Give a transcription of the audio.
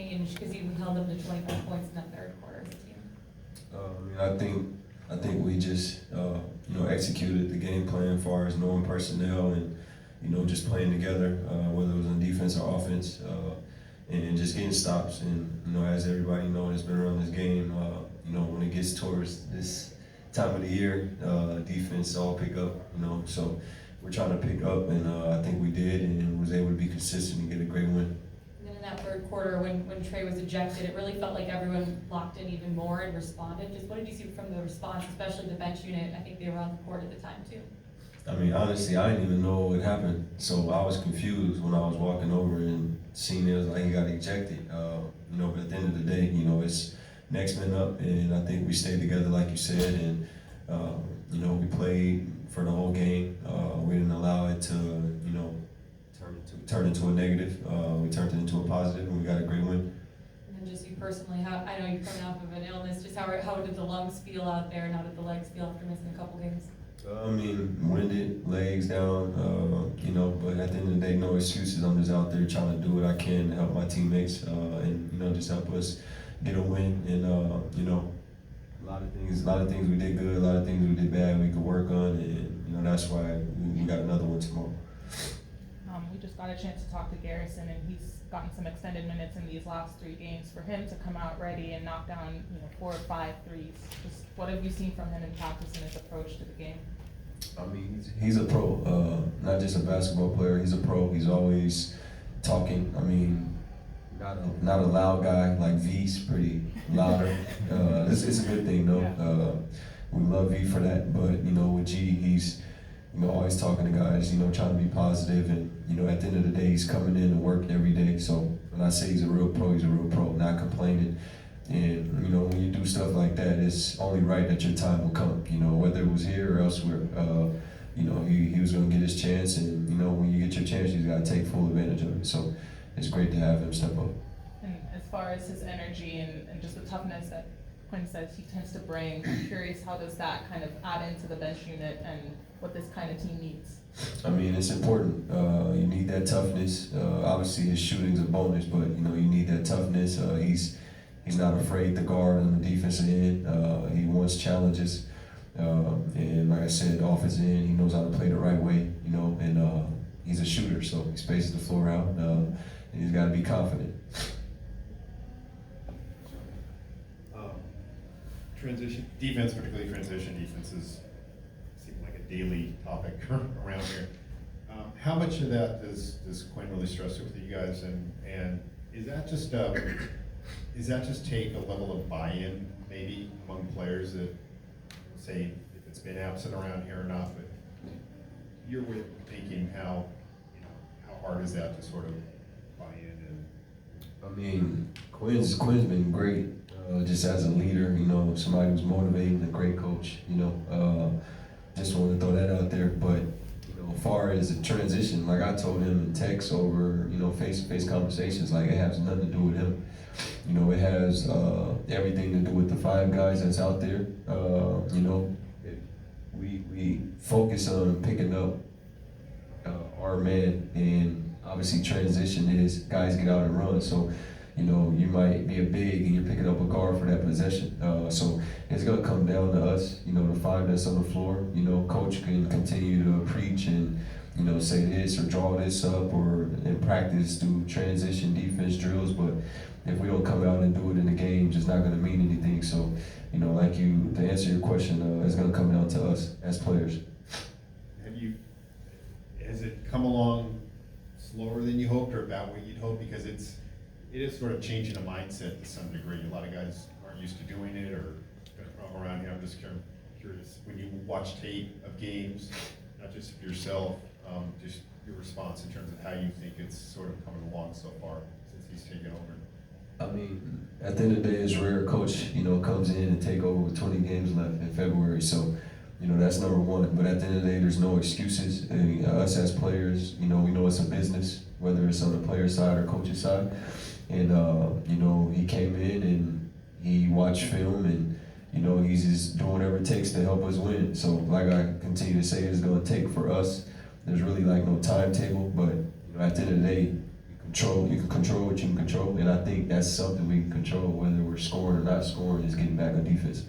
change because you held them to 25 points in that third quarter as a team? I think we just executed the game plan as far as knowing personnel and just playing together, whether it was on defense or offense, and just getting stops. And as everybody knows, has been around this game. When it gets towards this time of the year, defense all pick up. So we're trying to pick up, and I think we did, and was able to be consistent and get a great win. And then in that third quarter, when Trey was ejected, it really felt like everyone locked in even more and responded. Just what did you see from the response, especially the bench unit? I think they were on the court at the time too. I mean, honestly, I didn't even know what happened, so I was confused when I was walking over and seeing it was like he got ejected. But at the end of the day, it's next man up, and I think we stayed together like you said, and we played for the whole game. We didn't allow it to, turn into a negative. We turned it into a positive, and we got a great win. And then just you personally, I know you're coming off of an illness. Just how did the lungs feel out there, and how did the legs feel after missing a couple games? Winded, legs down, but at the end of the day, no excuses. I'm just out there trying to do what I can to help my teammates, and just help us get a win. And a lot of things we did good, a lot of things we did bad. We could work on, and that's why we got another one tomorrow. We just got a chance to talk to Garrison, and he's gotten some extended minutes in these last 3 games. For him to come out ready and knock down 4 or 5 threes, just what have you seen from him in practice and his approach to the game? He's a pro, not just a basketball player. He's a pro. He's always talking. Not a loud guy like V's pretty louder. It's a good thing though. Yeah. We love V for that, but with G, he's always talking to guys. Trying to be positive, and at the end of the day, he's coming in to work every day. So when I say he's a real pro, he's a real pro. Not complaining. And when you do stuff like that, it's only right that your time will come. Whether it was here or elsewhere, he was going to get his chance. And when you get your chance, you got to take full advantage of it. So it's great to have him step up. And as far as his energy and just the toughness that Quinn says he tends to bring, I'm curious, how does that kind of add into the bench unit and what this kind of team needs? It's important. You need that toughness. Obviously, his shooting's a bonus, but you need that toughness. He's not afraid to guard on the defensive end. He wants challenges, and like I said, offensive end, he knows how to play the right way. And he's a shooter, so he spaces the floor out, and he's got to be confident. Transition defense, particularly transition defenses, seem like a daily topic around here. How much of that does Quinn really stress with you guys, and is that just take a level of buy-in maybe among players that say if it's been absent around here or not, but your way of thinking how hard is that to sort of buy in? And Quinn's been great. Just as a leader, somebody who's motivating, a great coach, just want to throw that out there. But, as far as the transition, like I told him in text over, face-to-face conversations, like it has nothing to do with him. It has everything to do with the 5 guys that's out there. We focus on picking up our man, and obviously transition is guys get out and run. So, you might be a big and you're picking up a guard for that possession. So it's going to come down to us, to find us on the floor. Coach can continue to preach and, say this or draw this up or in practice do transition defense drills. But if we don't come out and do it in the games, it's not going to mean anything. So, to answer your question, it's going to come down to us as players. Has it come along slower than you hoped or about what you'd hoped? Because it is sort of changing a mindset to some degree. A lot of guys aren't used to doing it or around here. I'm just curious, when you watch tape of games, not just of yourself, just your response in terms of how you think it's sort of coming along so far since he's taken over. At the end of the day, it's rare a coach, comes in and take over with 20 games left in February. So, that's number one. But at the end of the day, there's no excuses. Us as players, we know it's a business, whether it's on the player side or coach's side. And, he came in and he watched film and, he's just doing whatever it takes to help us win. So like I continue to say, it's going to take for us. There's really no timetable, but at the end of the day, you can control what you can control. And I think think that's something we can control, whether we're scoring or not scoring, is getting back on defense.